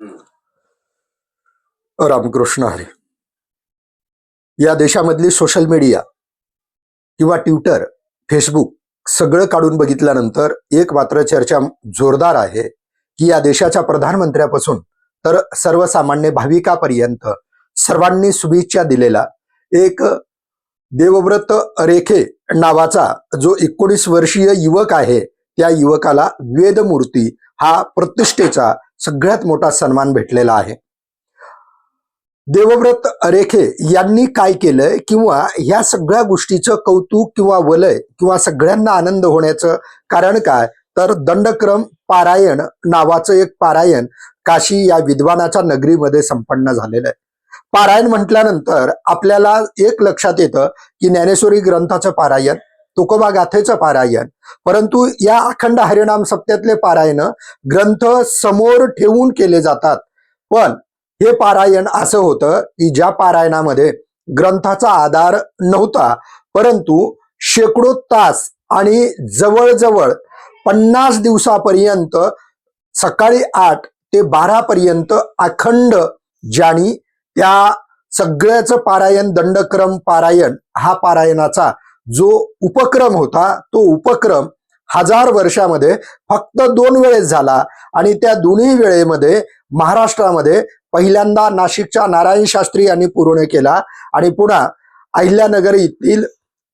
हं. रामकृष्ण हरी. या देशामधली social media किंवा ट्विटर, फेसबुक सगळं काढून बघितल्यानंतर एक मात्र चर्चा जोरदार आहे की या देशाच्या प्रधानमंत्र्यापासून तर सर्वसामान्य भाविकापर्यंत सर्वांनी शुभेच्छा दिलेला एक देवव्रत अरेखे नावाचा जो 19 वर्षीय युवक आहे, त्या युवकाला वेदमूर्ती हा प्रतिष्ठेचा सगळ्यात मोठा सन्मान भेटलेला आहे. देवव्रत अरेखे यांनी काय केलंय किंवा ह्या सगळ्या गोष्टीचं कौतुक किंवा वलय किंवा सगळ्यांना आनंद होण्याचं कारण काय, तर दंडक्रम पारायण नावाचं एक पारायण काशी या विद्वानाच्या नगरीमध्ये संपन्न झालेलं आहे. पारायण म्हटल्यानंतर आपल्याला एक लक्षात येतं की ज्ञानेश्वरी ग्रंथाचं पारायण, तुकोबा गाथेचं पारायण, परंतु या अखंड हरिनाम सप्त्यातले पारायण ग्रंथ समोर ठेवून केले जातात. पण हे पारायण असं होतं की ज्या पारायणामध्ये ग्रंथाचा आधार नव्हता, परंतु शेकडो तास आणि जवळजवळ 50 दिवसापर्यंत सकाळी 8 ते 12 पर्यंत अखंड ज्यांनी त्या सगळ्याचं पारायण, दंडक्रम पारायण हा पारायणाचा जो उपक्रम होता, तो उपक्रम 1000 वर्षामध्ये फक्त 2 वेळेस झाला. आणि त्या दोन्ही वेळेमध्ये महाराष्ट्रामध्ये पहिल्यांदा नाशिकच्या नारायण शास्त्री यांनी पूर्ण केला आणि पुन्हा अहिल्यानगर येथील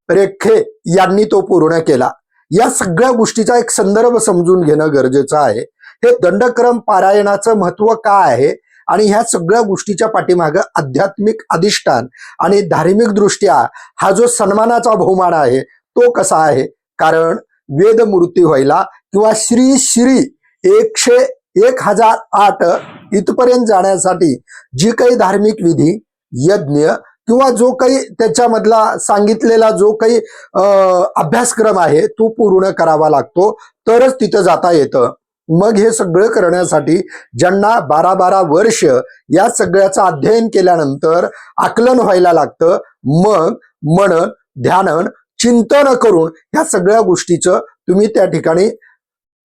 रेखे यांनी तो पूर्ण केला. या सगळ्या गोष्टीचा एक संदर्भ समजून घेणं गरजेचं आहे. हे दंडक्रम पारायणाचं महत्व काय आहे आणि ह्या सगळ्या गोष्टीच्या पाठीमागं आध्यात्मिक अधिष्ठान आणि धार्मिक दृष्ट्या हा जो सन्मानाचा बहुमान आहे तो कसा आहे. कारण वेदमूर्ती व्हायला किंवा श्री श्री 1008 इथपर्यंत जाण्यासाठी जी काही धार्मिक विधी, यज्ञ किंवा जो काही त्याच्यामधला सांगितलेला जो काही अभ्यासक्रम आहे तो पूर्ण करावा लागतो, तरच तिथं जाता येतं. मग हे सगळं करण्यासाठी ज्यांना 12 वर्ष या सगळ्याचं अध्ययन केल्यानंतर आकलन व्हायला लागतं. मग मनन, ध्यानन, चिंतन करून ह्या सगळ्या गोष्टीचं तुम्ही त्या ठिकाणी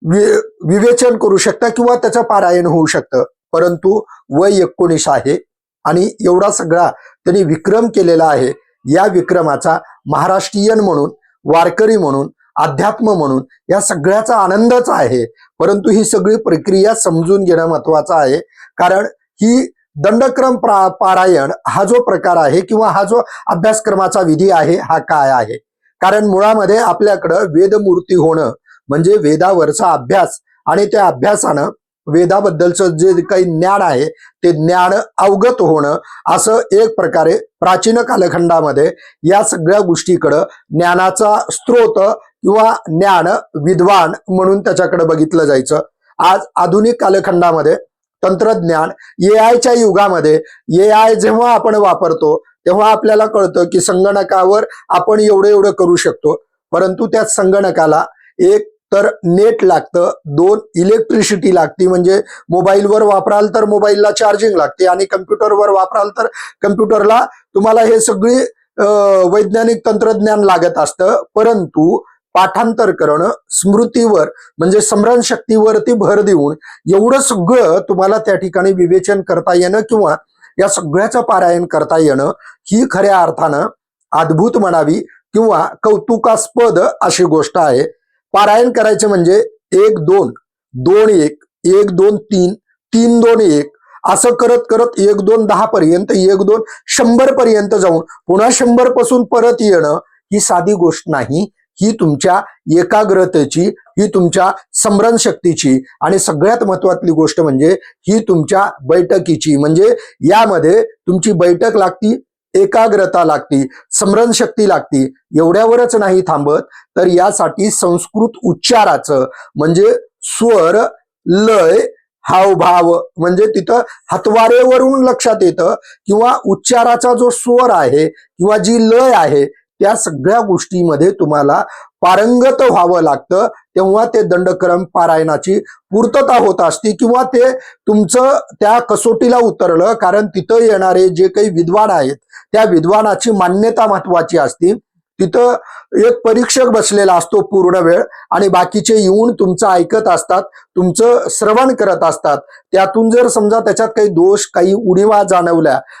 विवेचन करू शकता किंवा त्याचं पारायण होऊ शकतं. परंतु वय 19 आहे आणि एवढा सगळा त्यांनी विक्रम केलेला आहे. या विक्रमाचा महाराष्ट्रीयन म्हणून, वारकरी म्हणून, अध्यात्म म्हणून या सगळ्याचा आनंदच आहे. परंतु ही सगळी प्रक्रिया समजून घेणं महत्वाचं आहे. कारण ही दंडक्रम पारायण हा जो प्रकार आहे किंवा हा जो अभ्यासक्रमाचा विधी आहे हा काय आहे. कारण मुळामध्ये आपल्याकडं वेदमूर्ती होणं म्हणजे वेदावरचा अभ्यास आणि त्या अभ्यासानं वेदाबद्दलचं जे काही ज्ञान आहे ते ज्ञान अवगत होणं, असं एक प्रकारे प्राचीन कालखंडामध्ये या सगळ्या गोष्टीकडं ज्ञानाचा स्रोत किंवा ज्ञान विद्वान म्हणून त्याच्याकडे बघितलं जायचं. आज आधुनिक कालखंडामध्ये तंत्रज्ञान, AI युगामध्ये AI जेव्हा आपण वापरतो तेव्हा आपल्याला कळतं की संगणकावर आपण एवढं करू शकतो. परंतु त्या संगणकाला एक तर नेट लागतं, 2 इलेक्ट्रिसिटी लागते, म्हणजे मोबाईलवर वापराल तर मोबाईलला चार्जिंग लागते आणि कम्प्युटरवर वापराल तर कम्प्युटरला तुम्हाला हे सगळी वैज्ञानिक तंत्रज्ञान लागत असतं. परंतु पाठांतर करणं, स्मृतीवर म्हणजे स्मरण शक्तीवरती भर देऊन एवढं सगळं तुम्हाला त्या ठिकाणी विवेचन करता येणं किंवा या सगळ्याचं पारायण करता येणं ही खऱ्या अर्थानं अद्भुत म्हणावी किंवा कौतुकास्पद अशी गोष्ट आहे. पारायण करायचे म्हणजे 1-2, 2-1, 1-2-3, 3-2-1 असं करत करत 1-2-10 पर्यंत, 1-2 100 पर्यंत जाऊन पुन्हा 100 पासून परत येणं ही साधी गोष्ट नाही. ही तुमच्या एकाग्रतेची, ही तुमच्या स्मरण शक्तीची आणि सगळ्यात महत्वाची गोष्ट म्हणजे ही तुमच्या बैठकीची, म्हणजे यामध्ये तुमची बैठक लागती, एकाग्रता लागती, स्मरण शक्ती लागती. एवढ्यावरच नाही थांबत, तर यासाठी संस्कृत उच्चाराचं म्हणजे स्वर, लय, हावभाव म्हणजे तिथं हातवारेवरून लक्षात येतं किंवा उच्चाराचा जो स्वर आहे किंवा जी लय आहे त्या सगळ्या गोष्टीमध्ये तुम्हाला पारंगत व्हावं लागतं. तेव्हा ते दंडक्रम पारायणाची पूर्तता होत असते किंवा ते तुमचं त्या कसोटीला उतरलं. कारण तिथं येणारे जे काही विद्वान आहेत त्या विद्वानाची मान्यता महत्वाची असते. तिथं एक परीक्षक बसलेला असतो पूर्ण वेळ आणि बाकीचे येऊन तुमचं ऐकत असतात, तुमचं श्रवण करत असतात. त्यातून जर समजा त्याच्यात काही दोष, काही उणिवा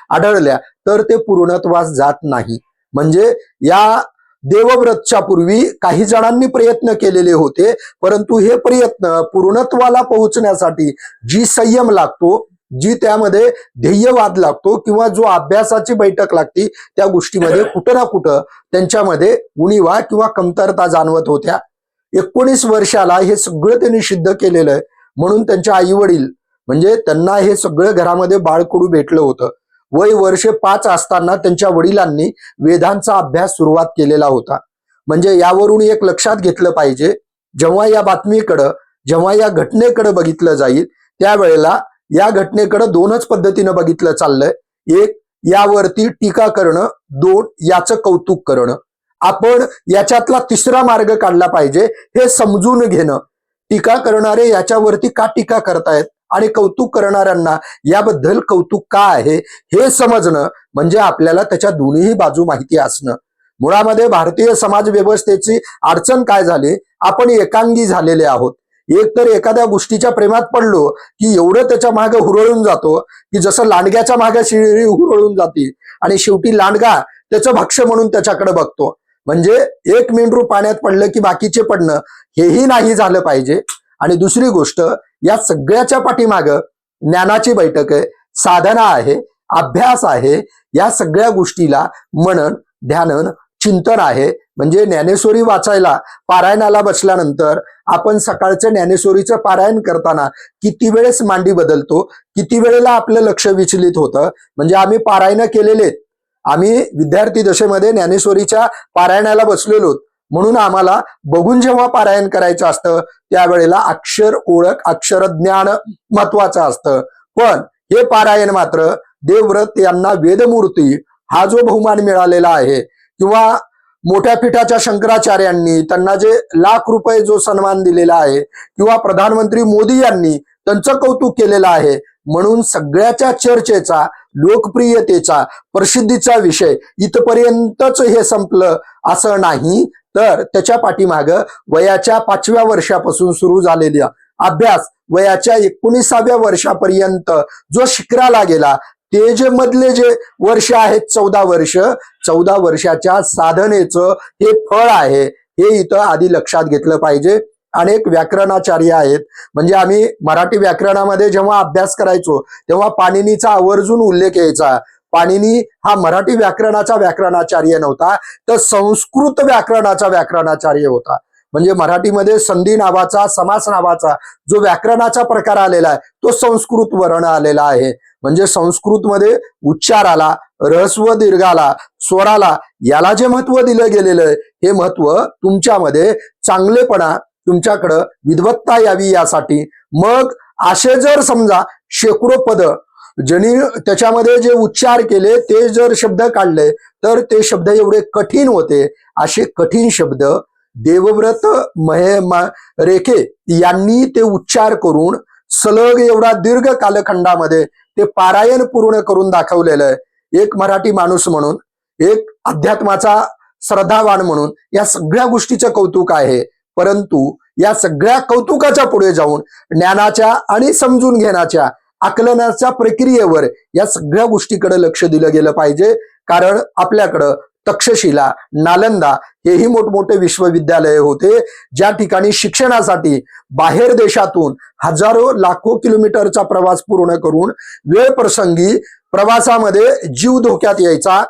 आढळल्या तर ते पूर्णत्वास जात नाही. म्हणजे या देवव्रतच्या पूर्वी काही जणांनी प्रयत्न केलेले होते, परंतु हे प्रयत्न पूर्णत्वाला पोहोचण्यासाठी जी संयम लागतो, जी त्यामध्ये ध्येयवाद लागतो किंवा जो अभ्यासाची बैठक लागती, त्या गोष्टीमध्ये कुठं ना कुठं त्यांच्यामध्ये उणिवा किंवा कमतरता जाणवत होत्या. 19 वर्षाला हे सगळं त्यांनी सिद्ध केलेलं आहे. म्हणून त्यांचे आई वडील म्हणजे त्यांना हे सगळं घरामध्ये बाळकडू भेटलं होतं. वय वर्ष 5 असताना त्यांच्या वडिलांनी वेदांचा अभ्यास सुरुवात केलेला होता. म्हणजे यावरून एक लक्षात घेतलं पाहिजे, जेव्हा या बातमीकडं, जेव्हा या घटनेकडे बघितलं जाईल त्यावेळेला या घटनेकडे दोनच पद्धतीनं बघितलं चाललंय. एक, यावरती टीका करणं. दोन, याचं कौतुक करणं. आपण याच्यातला तिसरा मार्ग काढला पाहिजे, हे समजून घेणं. टीका करणारे याच्यावरती का टीका करतायत आणि कौतुक करणाऱ्यांना याबद्दल कौतुक का आहे हे समजणं, म्हणजे आपल्याला त्याच्या दोन्ही बाजू माहिती असणं. मुळामध्ये भारतीय समाज व्यवस्थेची अडचण काय झाली, आपण एकांगी झालेले आहोत. एक तर एखाद्या गोष्टीच्या प्रेमात पडलो की एवढं त्याच्या मागे हुरळून जातो की जसं लांडग्याच्या मागे शिळी हुरळून जाते आणि शेवटी लांडगा त्याचं भक्ष्य म्हणून त्याच्याकडे बघतो. म्हणजे एक मेंढरू पाण्यात पडलं की बाकीचे पडणं, हेही नाही झालं पाहिजे. आणि दुसरी गोष्ट, या सगळ्याच्या पाठीमागं ज्ञानाची बैठक आहे, साधना आहे, अभ्यास आहे. या सगळ्या गोष्टीला मनन, ध्यानन, चिंतन आहे. म्हणजे ज्ञानेश्वरी वाचायला पारायणाला बसल्यानंतर आपण सकाळचं ज्ञानेश्वरीचं पारायण करताना किती वेळेस मांडी बदलतो, किती वेळेला आपलं लक्ष विचलित होतं. म्हणजे आम्ही पारायण केलेले, आम्ही विद्यार्थी दशेमध्ये ज्ञानेश्वरीच्या पारायणाला बसलेलो, म्हणून आम्हाला बघून जेव्हा पारायण करायचं असतं त्यावेळेला अक्षर ओळख, अक्षरज्ञान महत्वाचं असतं. पण हे पारायण मात्र देवव्रत यांना वेदमूर्ती हा जो बहुमान मिळालेला आहे, किंवा मोठ्या पीठाच्या शंकराचार्यांनी त्यांना जे लाख रुपये जो सन्मान दिलेला आहे, किंवा प्रधानमंत्री मोदी यांनी त्यांचं कौतुक केलेलं आहे, म्हणून सगळ्याच्या चर्चेचा, लोकप्रियतेचा, प्रसिद्धीचा विषय इथपर्यंतच हे संपलं असं नाही. तर त्याच्या पाठीमागं वयाच्या 5व्या वर्षापासून सुरू झालेला अभ्यास वयाच्या 19व्या वर्षापर्यंत जो शिखराला गेला, ते जे मधले जे वर्ष आहेत 14 वर्षाच्या साधनेचं हे फळ आहे, हे इथं आधी लक्षात घेतलं पाहिजे. अनेक व्याकरणाचार्य आहेत, म्हणजे आम्ही मराठी व्याकरणामध्ये जेव्हा अभ्यास करायचो तेव्हा पाणिनीचा आवर्जून उल्लेख यायचा. पाणिनी हा मराठी व्याकरणाचा व्याकरणाचार्य नव्हता, तर संस्कृत व्याकरणाचा व्याकरणाचार्य होता. म्हणजे मराठीमध्ये संधी नावाचा, समास नावाचा जो व्याकरणाचा प्रकार आलेला आहे तो संस्कृत वर्ण आलेला आहे. म्हणजे संस्कृतमध्ये उच्चाराला, ऱ्हस्व दीर्घाला, स्वराला, याला जे महत्व दिलं गेलेलं आहे, हे महत्व तुमच्यामध्ये चांगलेपणा, तुमच्याकडं विद्वत्ता यावी यासाठी. मग असे जर समजा शेकडो पद ज्यांनी त्याच्यामध्ये जे उच्चार केले, ते जर शब्द काढले तर ते शब्द एवढे कठीण होते. असे कठीण शब्द देवव्रत रेखे यांनी ते उच्चार करून सलग एवढा दीर्घ कालखंडामध्ये ते पारायण पूर्ण करून दाखवलेलं आहे. एक मराठी माणूस म्हणून, एक अध्यात्माचा श्रद्धावान म्हणून या सगळ्या गोष्टीचं कौतुक आहे. परंतु या सगळ्या कौतुकाच्या पुढे जाऊन ज्ञानाच्या आणि समजून घेण्याच्या, आकलनाच्या प्रक्रियेवर या सगळ्या गोष्टीकडे लक्ष दिलं गेलं पाहिजे. कारण आपल्याकडं तक्षशिला, नालंदा हेही मोठमोठे विश्वविद्यालय होते, ज्या ठिकाणी शिक्षणासाठी बाहेर देशातून हजारो लाखो किलोमीटरचा प्रवास पूर्ण करून वेळ प्रसंगी प्रवासामध्ये जीव धोक्यात यायचा,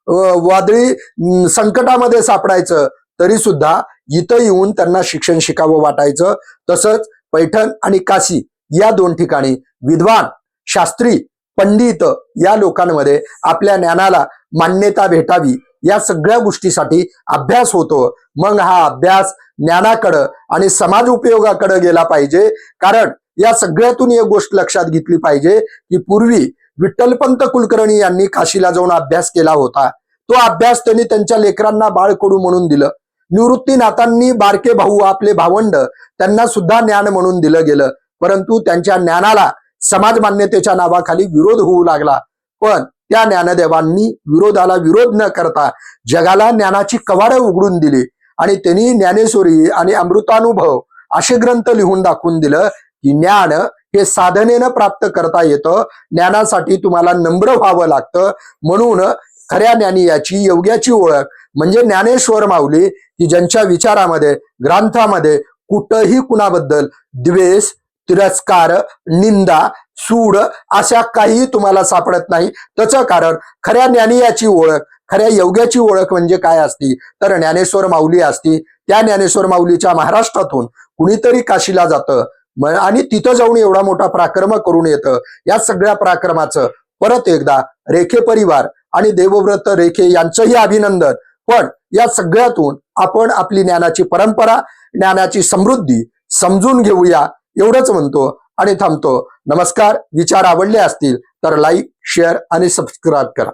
वादळी संकटामध्ये सापडायचं, तरी सुद्धा इथं येऊन त्यांना शिक्षण शिकावं वाटायचं. तसंच पैठण आणि काशी या 2 ठिकाणी विद्वान, शास्त्री, पंडित या लोकांमध्ये आपल्या ज्ञानाला मान्यता भेटावी या सगळ्या गोष्टीसाठी अभ्यास होतो. मग हा अभ्यास ज्ञानाकडं आणि समाज उपयोगाकडे गेला पाहिजे. कारण या सगळ्यातून एक गोष्ट लक्षात घेतली पाहिजे की पूर्वी विठ्ठलपंत कुलकर्णी यांनी काशीला जाऊन अभ्यास केला होता. तो अभ्यास त्यांनी त्यांच्या लेकरांना बाळकडू म्हणून दिलं. निवृत्तीनाथांनी बारके भाऊ, आपले भावंड, त्यांना सुद्धा ज्ञान म्हणून दिलं गेलं. परंतु त्यांच्या ज्ञानाला समाज मान्यतेच्या नावाखाली विरोध होऊ लागला. पण त्या ज्ञानदेवांनी विरोधाला विरोध न करता जगाला ज्ञानाची कवाडं उघडून दिली आणि त्यांनी ज्ञानेश्वरी आणि अमृतानुभव असे ग्रंथ लिहून दाखवून दिलं की ज्ञान हे साधनेनं प्राप्त करता येतं. ज्ञानासाठी तुम्हाला नम्र व्हावं लागतं. म्हणून खऱ्या ज्ञानी याची योग्याची ओळख म्हणजे ज्ञानेश्वर माऊली की ज्यांच्या विचारामध्ये ग्रंथामध्ये कुठंही कुणाबद्दल द्वेष, तिरस्कार, निंदा, सूड अशा काही तुम्हाला सापडत नाही. त्याचं कारण खऱ्या ज्ञानी याची ओळख, खऱ्या योग्याची ओळख म्हणजे काय असती तर ज्ञानेश्वर माऊली असती. त्या ज्ञानेश्वर माऊलीच्या महाराष्ट्रातून कुणीतरी काशीला जातं आणि तिथं जाऊन एवढा मोठा पराक्रम करून येतं. या सगळ्या पराक्रमाचं परत एकदा रेखे परिवार आणि देवव्रत रेखे यांचंही अभिनंदन. पण या सगळ्यातून आपण आपली ज्ञानाची परंपरा, ज्ञानाची समृद्धी समजून घेऊया एवढंच म्हणतो आणि थांबतो. नमस्कार. विचार आवडले असतील तर लाईक, शेअर आणि सबस्क्राईब करा.